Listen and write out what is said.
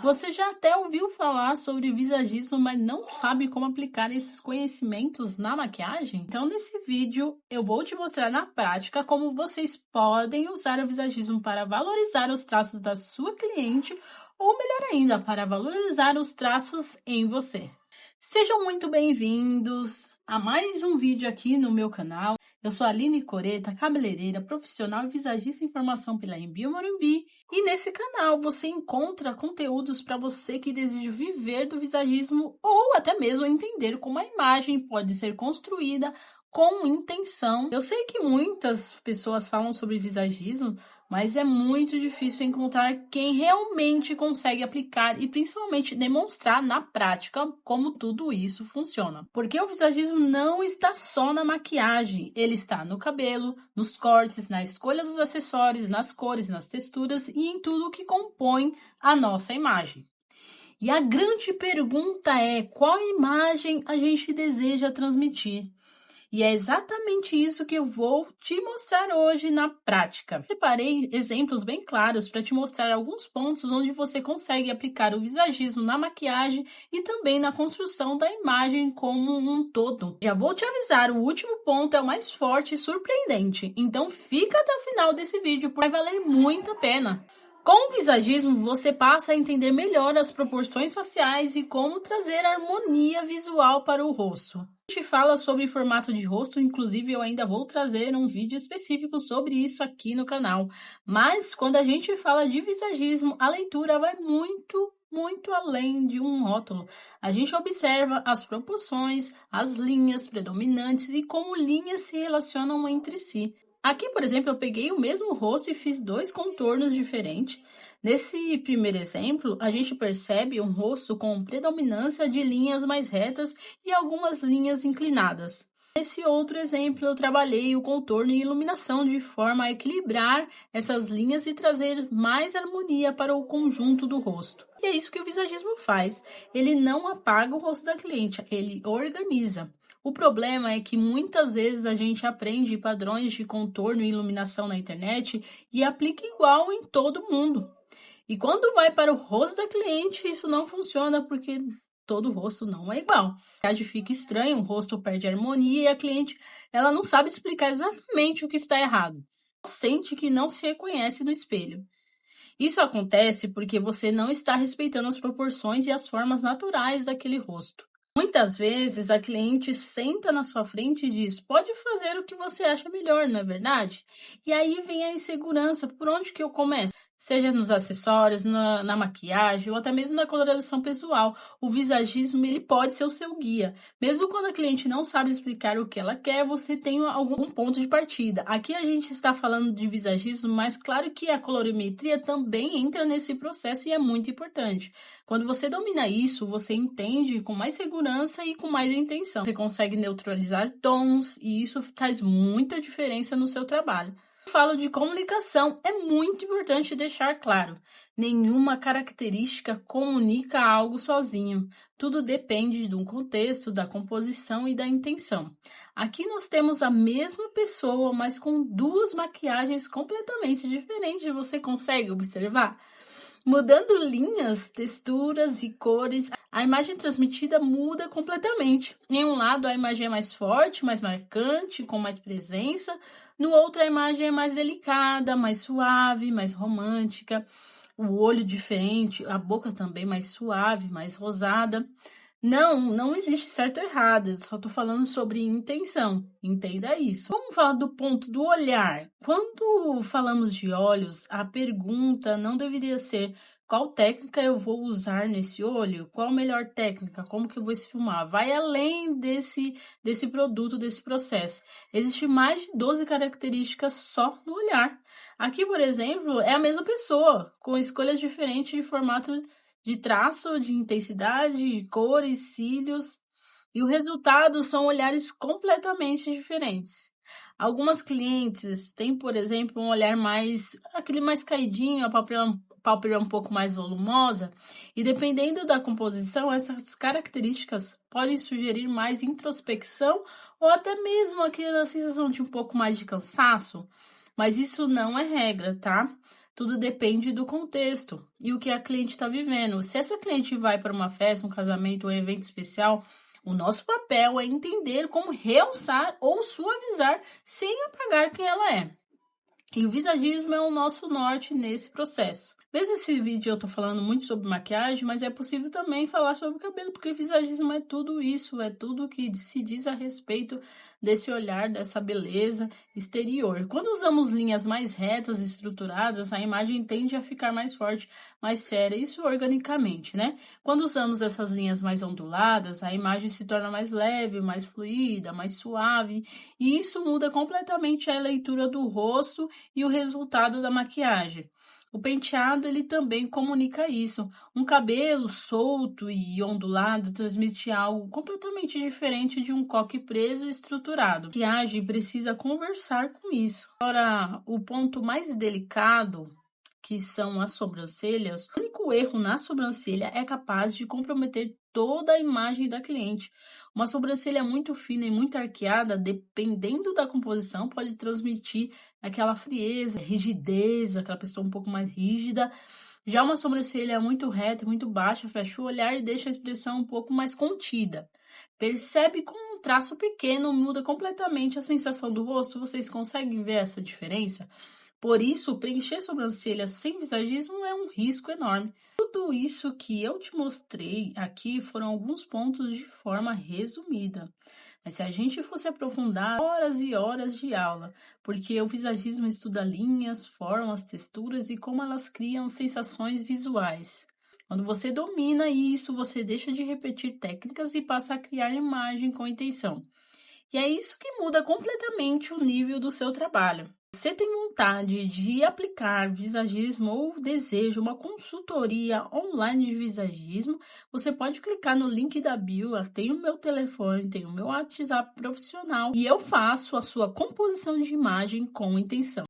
Você já até ouviu falar sobre visagismo, mas não sabe como aplicar esses conhecimentos na maquiagem? Então, nesse vídeo, eu vou te mostrar na prática como vocês podem usar o visagismo para valorizar os traços da sua cliente ou, melhor ainda, para valorizar os traços em você. Sejam muito bem-vindos a mais um vídeo aqui no meu canal. Eu sou a Aline Coreta, cabeleireira profissional e visagista em formação pela Embio Morumbi. E nesse canal você encontra conteúdos para você que deseja viver do visagismo ou até mesmo entender como a imagem pode ser construída com intenção. Eu sei que muitas pessoas falam sobre visagismo, mas é muito difícil encontrar quem realmente consegue aplicar e principalmente demonstrar na prática como tudo isso funciona. Porque o visagismo não está só na maquiagem, ele está no cabelo, nos cortes, na escolha dos acessórios, nas cores, nas texturas e em tudo que compõe a nossa imagem. E a grande pergunta é: qual imagem a gente deseja transmitir? E é exatamente isso que eu vou te mostrar hoje na prática. Separei exemplos bem claros para te mostrar alguns pontos onde você consegue aplicar o visagismo na maquiagem e também na construção da imagem como um todo. Já vou te avisar, o último ponto é o mais forte e surpreendente, então fica até o final desse vídeo, porque vai valer muito a pena. Com o visagismo, você passa a entender melhor as proporções faciais e como trazer harmonia visual para o rosto. A gente fala sobre formato de rosto, inclusive eu ainda vou trazer um vídeo específico sobre isso aqui no canal. Mas quando a gente fala de visagismo, a leitura vai muito além de um rótulo. A gente observa as proporções, as linhas predominantes e como linhas se relacionam entre si. Aqui, por exemplo, eu peguei o mesmo rosto e fiz dois contornos diferentes. Nesse primeiro exemplo, a gente percebe um rosto com predominância de linhas mais retas e algumas linhas inclinadas. Nesse outro exemplo, eu trabalhei o contorno e iluminação de forma a equilibrar essas linhas e trazer mais harmonia para o conjunto do rosto. E é isso que o visagismo faz. Ele não apaga o rosto da cliente, ele organiza. O problema é que muitas vezes a gente aprende padrões de contorno e iluminação na internet e aplica igual em todo mundo. E quando vai para o rosto da cliente, isso não funciona porque todo rosto não é igual. A fica estranho, o rosto perde harmonia e a cliente ela não sabe explicar exatamente o que está errado. Sente que não se reconhece no espelho. Isso acontece porque você não está respeitando as proporções e as formas naturais daquele rosto. Muitas vezes a cliente senta na sua frente e diz: pode fazer o que você acha melhor, não é verdade? E aí vem a insegurança: por onde que eu começo? Seja nos acessórios, na maquiagem ou até mesmo na coloração pessoal. O visagismo ele pode ser o seu guia. Mesmo quando a cliente não sabe explicar o que ela quer, você tem algum ponto de partida. Aqui a gente está falando de visagismo, mas claro que a colorimetria também entra nesse processo e é muito importante. Quando você domina isso, você entende com mais segurança e com mais intenção. Você consegue neutralizar tons e isso faz muita diferença no seu trabalho. Falo de comunicação, é muito importante deixar claro: nenhuma característica comunica algo sozinho. Tudo depende do contexto, da composição e da intenção. Aqui nós temos a mesma pessoa, mas com duas maquiagens completamente diferentes. Você consegue observar? Mudando linhas, texturas e cores, a imagem transmitida muda completamente. Em um lado, a imagem é mais forte, mais marcante, com mais presença. No outro, a imagem é mais delicada, mais suave, mais romântica. O olho diferente, a boca também mais suave, mais rosada. Não existe certo ou errado, eu só estou falando sobre intenção, entenda isso. Vamos falar do ponto do olhar. Quando falamos de olhos, a pergunta não deveria ser: qual técnica eu vou usar nesse olho? Qual a melhor técnica? Como que eu vou esfumar? Vai além desse produto, desse processo. Existem mais de 12 características só no olhar. Aqui, por exemplo, é a mesma pessoa, com escolhas diferentes de formato de traço, de intensidade, de cores, cílios, e o resultado são olhares completamente diferentes. Algumas clientes têm, por exemplo, um olhar aquele mais caidinho, a pálpebra um pouco mais volumosa, e dependendo da composição, essas características podem sugerir mais introspecção ou até mesmo aquela sensação de um pouco mais de cansaço, mas isso não é regra, tá? Tudo depende do contexto e o que a cliente está vivendo. Se essa cliente vai para uma festa, um casamento, um evento especial, o nosso papel é entender como realçar ou suavizar sem apagar quem ela é. E o visagismo é o nosso norte nesse processo. Mesmo esse vídeo eu tô falando muito sobre maquiagem, mas é possível também falar sobre cabelo, porque visagismo é tudo isso, é tudo que se diz a respeito desse olhar, dessa beleza exterior. Quando usamos linhas mais retas e estruturadas, a imagem tende a ficar mais forte, mais séria, isso organicamente, né? Quando usamos essas linhas mais onduladas, a imagem se torna mais leve, mais fluida, mais suave, e isso muda completamente a leitura do rosto e o resultado da maquiagem. O penteado, ele também comunica isso. Um cabelo solto e ondulado transmite algo completamente diferente de um coque preso e estruturado. A maquiagem precisa conversar com isso. Agora, o ponto mais delicado, que são as sobrancelhas, o único erro na sobrancelha é capaz de comprometer toda a imagem da cliente. Uma sobrancelha muito fina e muito arqueada, dependendo da composição, pode transmitir aquela frieza, rigidez, aquela pessoa um pouco mais rígida. Já uma sobrancelha muito reta, muito baixa, fecha o olhar e deixa a expressão um pouco mais contida. Percebe como um traço pequeno muda completamente a sensação do rosto? Vocês conseguem ver essa diferença? Por isso, preencher sobrancelhas sem visagismo é um risco enorme. Tudo isso que eu te mostrei aqui foram alguns pontos de forma resumida. Mas se a gente fosse aprofundar, horas e horas de aula, porque o visagismo estuda linhas, formas, texturas e como elas criam sensações visuais. Quando você domina isso, você deixa de repetir técnicas e passa a criar imagem com intenção. E é isso que muda completamente o nível do seu trabalho. Você tem vontade de aplicar visagismo ou deseja uma consultoria online de visagismo, você pode clicar no link da bio, tem o meu telefone, tem o meu WhatsApp profissional e eu faço a sua composição de imagem com intenção.